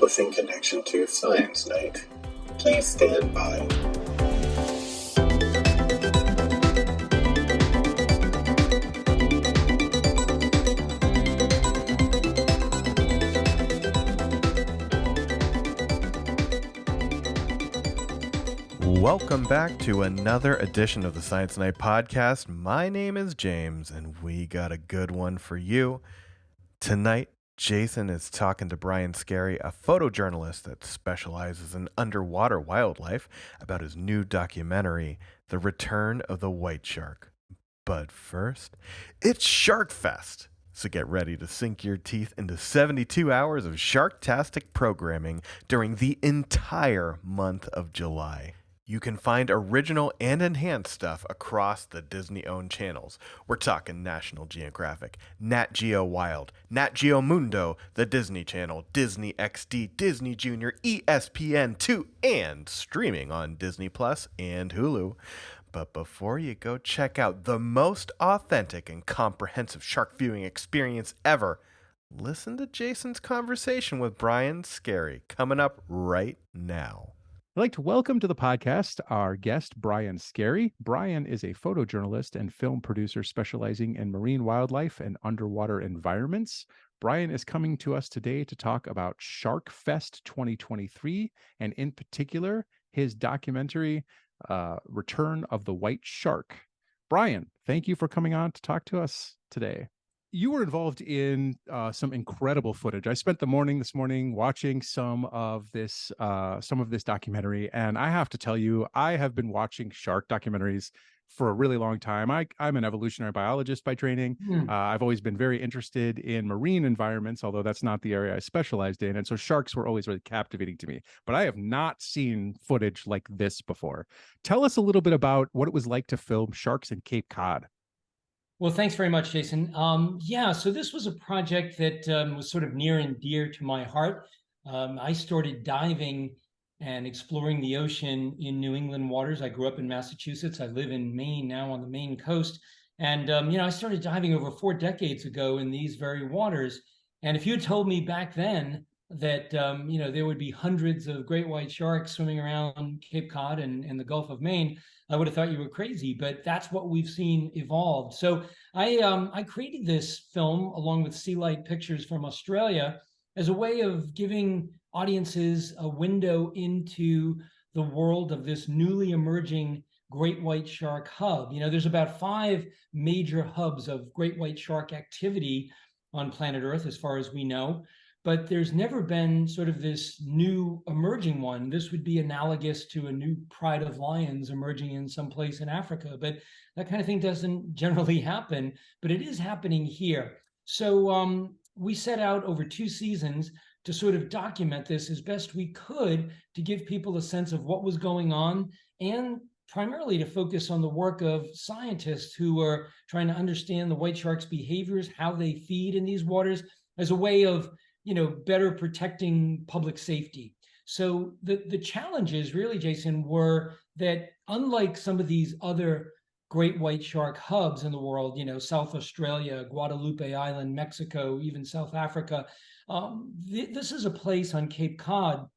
publishing connection to Science Night. Please stand by. Welcome back to another edition of the Science Night podcast. My name is James, and we got a good one for you. Tonight, Jason is talking to Brian Skerry, a photojournalist that specializes in underwater wildlife, about his new documentary, The Return of the White Shark. But first, it's Sharkfest. So get ready to sink your teeth into 72 hours of sharktastic programming during the entire month of July. You can find original and enhanced stuff across the Disney-owned channels. We're talking National Geographic, Nat Geo Wild, Nat Geo Mundo, the Disney Channel, Disney XD, Disney Junior, ESPN2, and streaming on Disney Plus and Hulu. But before you go check out the most authentic and comprehensive shark viewing experience ever, listen to Jason's conversation with Brian Skerry, coming up right now. I'd like to welcome to the podcast our guest, Brian Skerry. Brian is a photojournalist and film producer specializing in marine wildlife and underwater environments. Brian is coming to us today to talk about Sharkfest 2023, and in particular, his documentary, Return of the White Shark. Brian, thank you for coming on to talk to us today. You were involved in some incredible footage. I spent the morning this morning watching some of this documentary, and I have to tell you, I have been watching shark documentaries for a really long time. I'm an evolutionary biologist by training. I've always been very interested in marine environments, although that's not the area I specialized in, and so sharks were always really captivating to me. But I have not seen footage like this before. Tell us a little bit about what it was like to film sharks in Cape Cod. Well, thanks very much, Jason. So this was a project that was sort of near and dear to my heart. I started diving and exploring the ocean in New England waters. I grew up in Massachusetts. I live in Maine now, on the Maine coast. And, I started diving over 4 decades ago in these very waters. And if you had told me back then that, there would be hundreds of great white sharks swimming around Cape Cod and the Gulf of Maine, I would have thought you were crazy, but that's what we've seen evolved. So I created this film along with Sea Light Pictures from Australia as a way of giving audiences a window into the world of this newly emerging great white shark hub. There's about 5 major hubs of great white shark activity on planet Earth, as far as we know. But there's never been sort of this new emerging one. This would be analogous to a new pride of lions emerging in some place in Africa. But that kind of thing doesn't generally happen, but it is happening here. So we set out over 2 seasons to sort of document this as best we could, to give people a sense of what was going on, and primarily to focus on the work of scientists who are trying to understand the white shark's behaviors, how they feed in these waters, as a way of better protecting public safety. So the challenges really, Jason, were that unlike some of these other great white shark hubs in the world, South Australia, Guadalupe Island, Mexico, even South Africa, this is a place on Cape Cod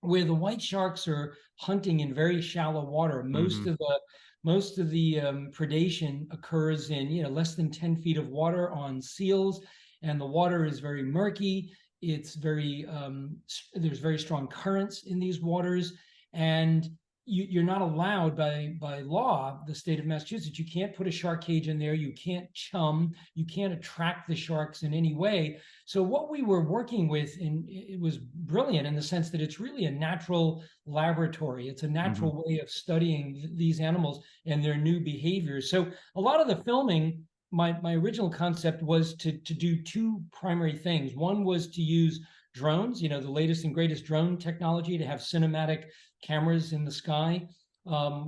where the white sharks are hunting in very shallow water. Most of the predation occurs in less than 10 feet of water on seals, and the water is very murky. It's there's very strong currents in these waters, and you're not allowed by law, the state of Massachusetts, you can't put a shark cage in there, you can't chum, you can't attract the sharks in any way. So what we were working with, it was brilliant in the sense that it's really a natural laboratory. It's a natural way of studying these animals and their new behaviors. So a lot of the filming, my original concept was to do 2 primary things. One was to use drones, the latest and greatest drone technology, to have cinematic cameras in the sky,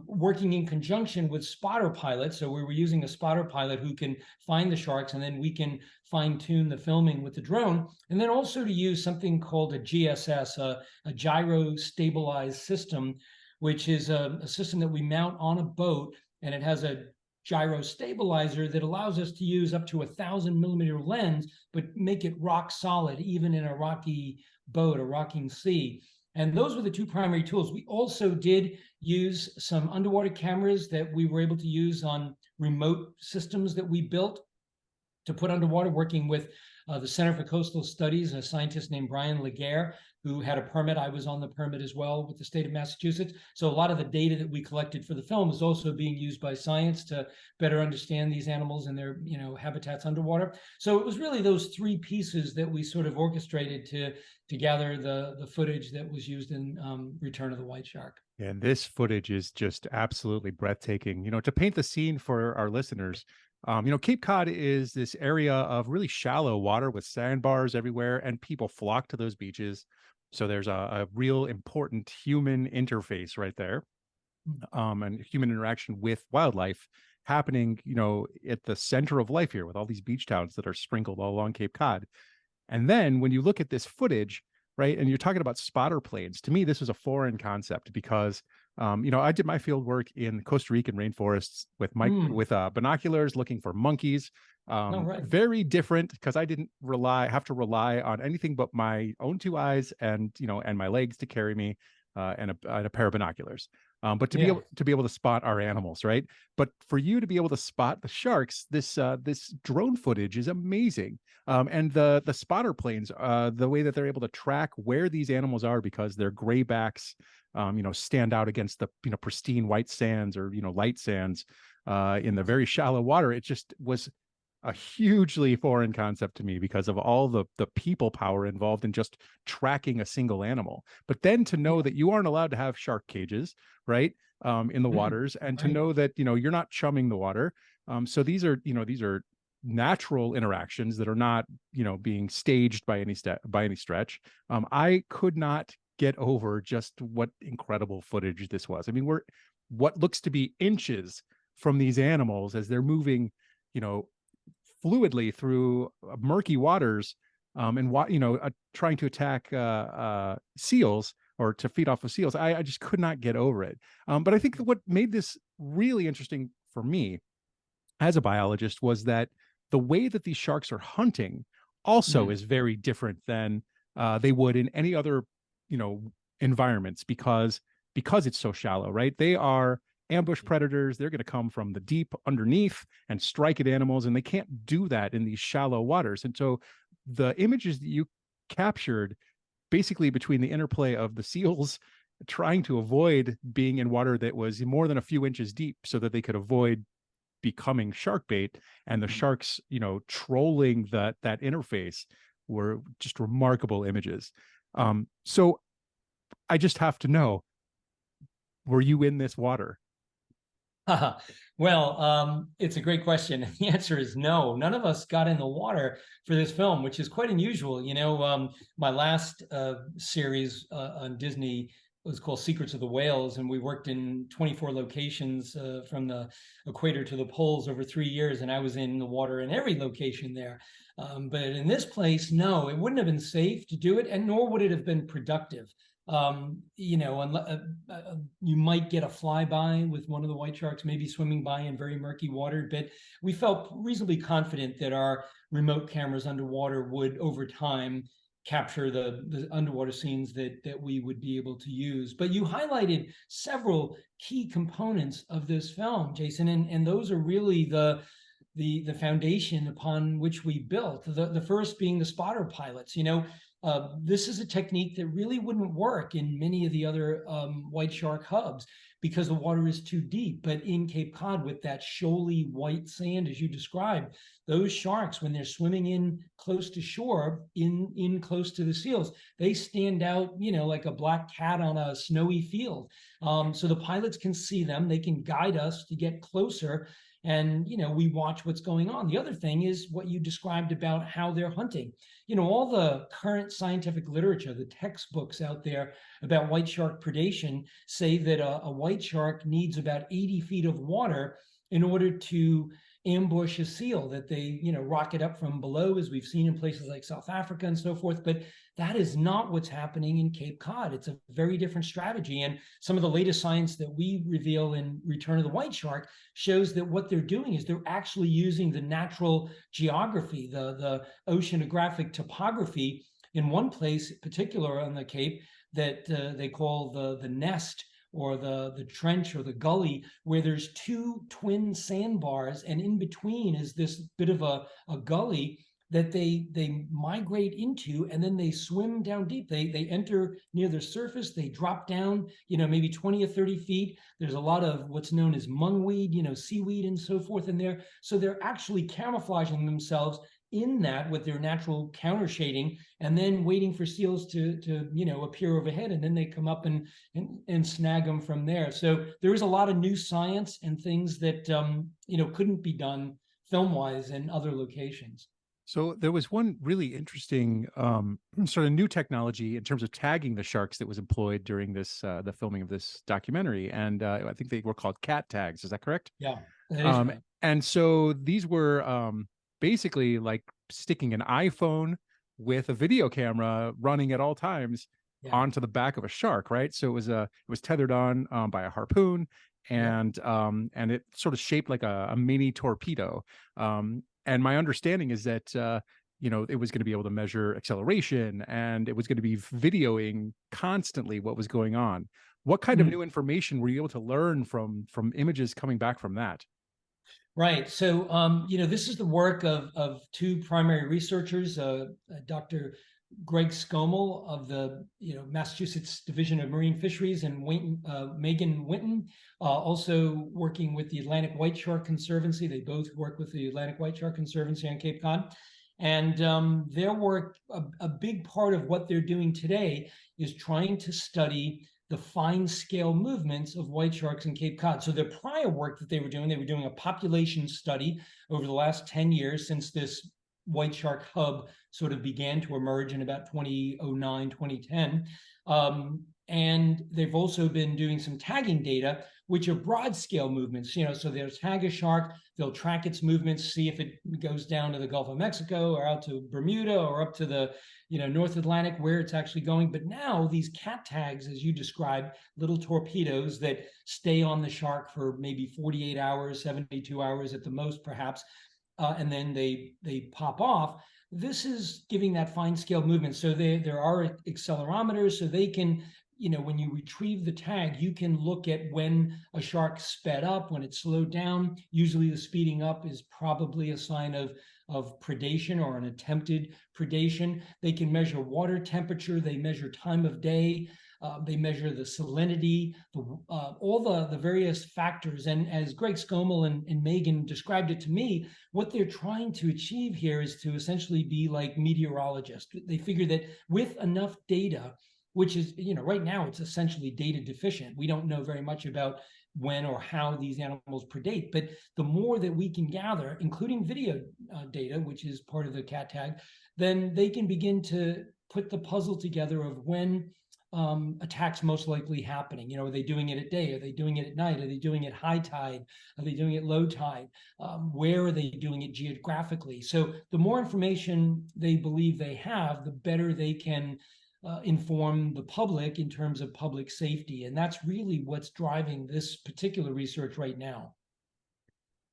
working in conjunction with spotter pilots. So we were using a spotter pilot who can find the sharks, and then we can fine tune the filming with the drone. And then also to use something called a GSS, a gyro stabilized system, which is a system that we mount on a boat, and it has a gyro stabilizer that allows us to use up to 1,000 millimeter lens, but make it rock solid, even in a rocky boat, a rocking sea. And those were the two primary tools. We also did use some underwater cameras that we were able to use on remote systems that we built to put underwater, working with the Center for Coastal Studies, a scientist named Brian Skerry, who had a permit. I was on the permit as well with the state of Massachusetts. So a lot of the data that we collected for the film is also being used by science to better understand these animals and their habitats underwater. So it was really those three pieces that we sort of orchestrated to gather the footage that was used in Return of the White Shark. And this footage is just absolutely breathtaking. To paint the scene for our listeners, Cape Cod is this area of really shallow water with sandbars everywhere, and people flock to those beaches. So there's a real important human interface right there, and human interaction with wildlife happening, at the center of life here with all these beach towns that are sprinkled all along Cape Cod. And then when you look at this footage, right, and you're talking about spotter planes, to me, this was a foreign concept because, I did my field work in Costa Rican rainforests with binoculars looking for monkeys. Right. Very different because I didn't have to rely on anything but my own two eyes and my legs to carry me, and a pair of binoculars. But to be able to spot our animals, right? But for you to be able to spot the sharks, this drone footage is amazing. And the spotter planes, the way that they're able to track where these animals are because their gray backs, stand out against the pristine white sands or light sands in the very shallow water. It just was a hugely foreign concept to me because of all the people power involved in just tracking a single animal. But then to know that you aren't allowed to have shark cages, right, in the waters, and to know that you're not chumming the water. So these are natural interactions that are not being staged by any stretch. I could not get over just what incredible footage this was. I mean, we're what looks to be inches from these animals as they're moving, fluidly through murky waters, and trying to attack seals or to feed off of seals. I just could not get over it. But I think that what made this really interesting for me as a biologist was that the way that these sharks are hunting also is very different than they would in any other environments because it's so shallow, right? They are ambush predators. They're going to come from the deep underneath and strike at animals, and they can't do that in these shallow waters. And so the images that you captured basically between the interplay of the seals trying to avoid being in water that was more than a few inches deep so that they could avoid becoming shark bait, and the sharks trolling that interface were just remarkable images. So I just have to know, were you in this water? Well, it's a great question. The answer is no. None of us got in the water for this film, which is quite unusual. My last series on Disney was called Secrets of the Whales, and we worked in 24 locations from the equator to the poles over 3 years, and I was in the water in every location there. But in this place, no, it wouldn't have been safe to do it, and nor would it have been productive. You might get a flyby with one of the white sharks, maybe swimming by in very murky water, but we felt reasonably confident that our remote cameras underwater would, over time, capture the underwater scenes that we would be able to use. But you highlighted several key components of this film, Jason, and those are really the foundation upon which we built. The first being the spotter pilots. This is a technique that really wouldn't work in many of the other white shark hubs because the water is too deep. But in Cape Cod, with that shoaly white sand, as you described, those sharks, when they're swimming in close to shore, in close to the seals, they stand out, like a black cat on a snowy field. So the pilots can see them. They can guide us to get closer. And, we watch what's going on. The other thing is what you described about how they're hunting. All the current scientific literature, the textbooks out there about white shark predation say that a white shark needs about 80 feet of water in order to ambush a seal that they, rocket up from below, as we've seen in places like South Africa and so forth. But that is not what's happening in Cape Cod. It's a very different strategy. And some of the latest science that we reveal in Return of the White Shark shows that what they're doing is they're actually using the natural geography, the oceanographic topography, in one place, in particular on the Cape, that they call the nest, or the trench, or the gully, where there's two twin sandbars, and in between is this bit of a gully that they migrate into, and then they swim down deep. They enter near the surface, they drop down, maybe 20 or 30 feet. There's a lot of what's known as mungweed, seaweed and so forth in there. So they're actually camouflaging themselves in that with their natural counter shading, and then waiting for seals to appear overhead, and then they come up and snag them from there. So there is a lot of new science and things that couldn't be done film-wise in other locations. So there was one really interesting sort of new technology in terms of tagging the sharks that was employed during this the filming of this documentary, and I think they were called cat tags. Is that correct? Yeah, that is right. And so these were basically like sticking an iPhone with a video camera running at all times onto the back of a shark, right? So it was tethered on by a harpoon, and it sort of shaped like a mini torpedo. And my understanding is that it was going to be able to measure acceleration, and it was going to be videoing constantly what was going on. What kind of new information were you able to learn from images coming back from that? Right. So, this is the work of two primary researchers, Dr. Greg Skomel of the Massachusetts Division of Marine Fisheries, and Megan Winton, also working with the Atlantic White Shark Conservancy. They both work with the Atlantic White Shark Conservancy on Cape Cod. And their work, a big part of what they're doing today is trying to study the fine scale movements of white sharks in Cape Cod. So their prior work that they were doing a population study over the last 10 years since this white shark hub sort of began to emerge in about 2009, 2010. And they've also been doing some tagging data, which are broad scale movements. So they'll tag a shark, they'll track its movements, see if it goes down to the Gulf of Mexico or out to Bermuda or up to the North Atlantic, where it's actually going. But now these cat tags, as you described, little torpedoes that stay on the shark for maybe 48 hours, 72 hours at the most, perhaps, and then they pop off. This is giving that fine scale movement. So there are accelerometers, so they can, when you retrieve the tag, you can look at when a shark sped up, when it slowed down. Usually the speeding up is probably a sign of predation or an attempted predation. They can measure water temperature, they measure time of day, they measure the salinity, all the various factors. And as Greg Skomel and Megan described it to me, what they're trying to achieve here is to essentially be like meteorologists. They figure that with enough data, which is, right now it's essentially data deficient. We don't know very much about when or how these animals predate, but the more that we can gather, including video data, which is part of the cat tag, then they can begin to put the puzzle together of when attacks most likely happening. Are they doing it at day? Are they doing it at night? Are they doing it high tide? Are they doing it low tide? Where are they doing it geographically? So the more information they believe they have, the better they can inform the public in terms of public safety. And that's really what's driving this particular research right now.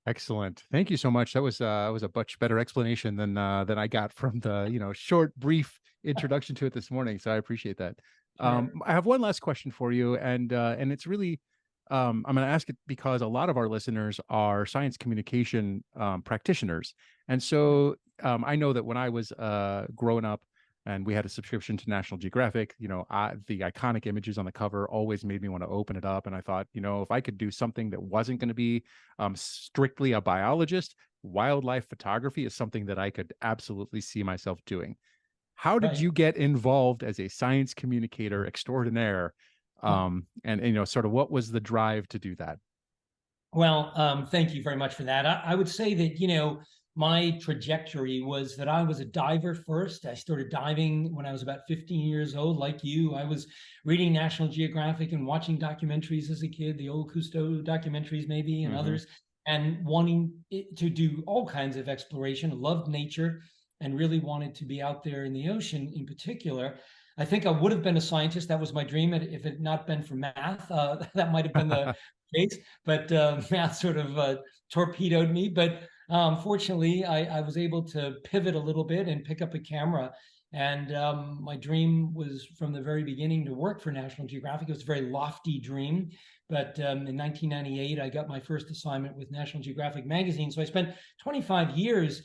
Excellent. Thank you so much. That was a much better explanation than I got from the short, brief introduction to it this morning. So I appreciate that. I have one last question for you, and it's really I'm going to ask it because a lot of our listeners are science communication practitioners, and so I know that when I was growing up, and we had a subscription to National Geographic, the iconic images on the cover always made me want to open it up. And I thought, if I could do something that wasn't going to be strictly a biologist, wildlife photography is something that I could absolutely see myself doing. How did you get involved as a science communicator extraordinaire? And sort of what was the drive to do that? Well, thank you very much for that. I would say that, my trajectory was that I was a diver first. I started diving when I was about 15 years old, like you. I was reading National Geographic and watching documentaries as a kid, the old Cousteau documentaries maybe, and others, and wanting to do all kinds of exploration. Loved nature and really wanted to be out there in the ocean in particular. I think I would have been a scientist. That was my dream if it had not been for math. That might have been the case, but math sort of torpedoed me. But fortunately, I was able to pivot a little bit and pick up a camera And my dream was from the very beginning to work for National Geographic. It was a very lofty dream. But in 1998, I got my first assignment with National Geographic Magazine. So I spent 25 years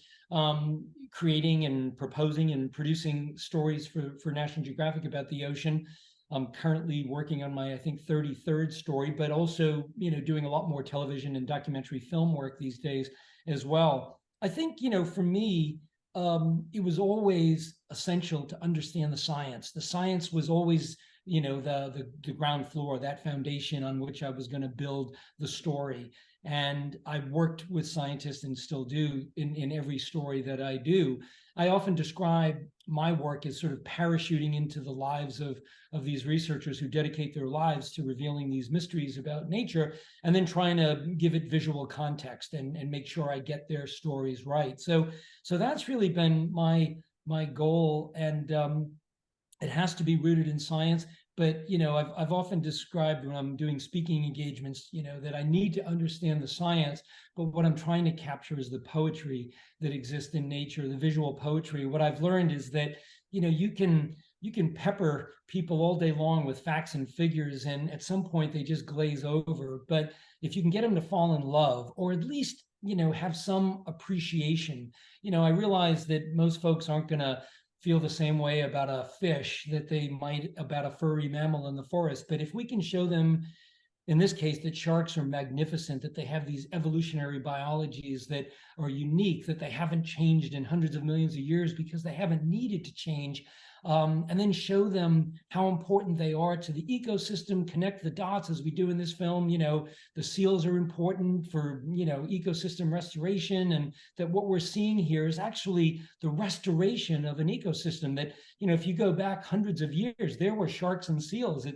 creating and proposing and producing stories for National Geographic about the ocean. I'm currently working on my, I think, 33rd story, but also, doing a lot more television and documentary film work these days as well. I think, for me, it was always essential to understand the science. The science was always, the ground floor, that foundation on which I was going to build the story. And I worked with scientists and still do in every story that I do. I often describe my work as sort of parachuting into the lives of these researchers who dedicate their lives to revealing these mysteries about nature, and then trying to give it visual context and make sure I get their stories right. So that's really been my goal, and it has to be rooted in science. But I've often described when I'm doing speaking engagements, that I need to understand the science, but what I'm trying to capture is the poetry that exists in nature, the visual poetry. What I've learned is that you can pepper people all day long with facts and figures, and at some point they just glaze over. But if you can get them to fall in love, or at least have some appreciation, I realize that most folks aren't going to feel the same way about a fish that they might about a furry mammal in the forest. But if we can show them, in this case, that sharks are magnificent, that they have these evolutionary biologies that are unique, that they haven't changed in hundreds of millions of years because they haven't needed to change, and then show them how important they are to the ecosystem, connect the dots as we do in this film. The seals are important for, ecosystem restoration, and that what we're seeing here is actually the restoration of an ecosystem that, if you go back hundreds of years, there were sharks and seals.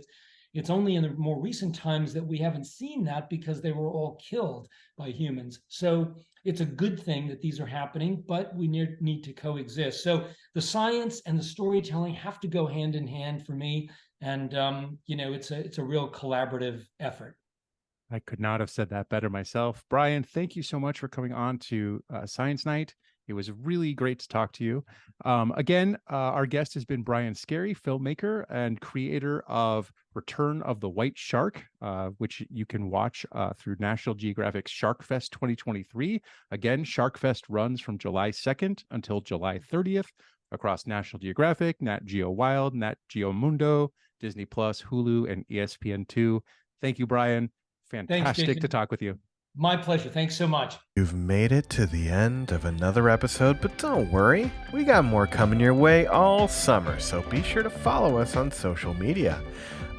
It's only in the more recent times that we haven't seen that because they were all killed by humans. So it's a good thing that these are happening, but we need to coexist. So the science and the storytelling have to go hand in hand for me. And, it's a real collaborative effort. I could not have said that better myself. Brian, thank you so much for coming on to Science Night. It was really great to talk to you. Again, our guest has been Brian Skerry, filmmaker and creator of Return of the White Shark, which you can watch through National Geographic's Sharkfest 2023. Again, Sharkfest runs from July 2nd until July 30th across National Geographic, Nat Geo Wild, Nat Geo Mundo, Disney Plus, Hulu, and ESPN2. Thank you, Brian. Fantastic Thanks, to talk with you. My pleasure. Thanks so much. You've made it to the end of another episode, but don't worry, we got more coming your way all summer, so be sure to follow us on social media.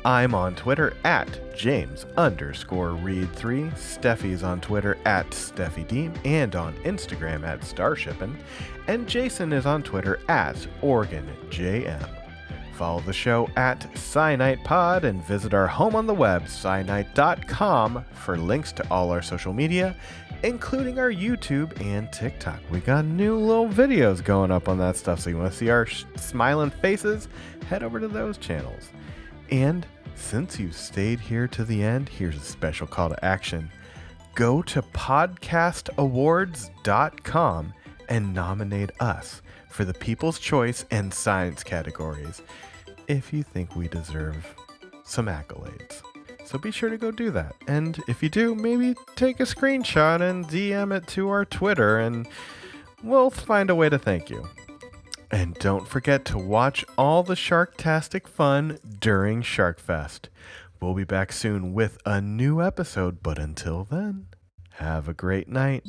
I'm on Twitter at James_Reed3. Steffi's on Twitter at SteffiDeem and on Instagram at Starshippin'. And Jason is on Twitter at OregonJM. Follow the show at SciNightPod and visit our home on the web, SciNight.com, for links to all our social media, including our YouTube and TikTok. We got new little videos going up on that stuff, so you want to see our smiling faces? Head over to those channels. And since you stayed here to the end, here's a special call to action. Go to podcastawards.com and nominate us for the People's Choice and Science categories if you think we deserve some accolades. So be sure to go do that. And if you do, maybe take a screenshot and DM it to our Twitter, and we'll find a way to thank you. And don't forget to watch all the Sharktastic fun during Sharkfest. We'll be back soon with a new episode, but until then, have a great night.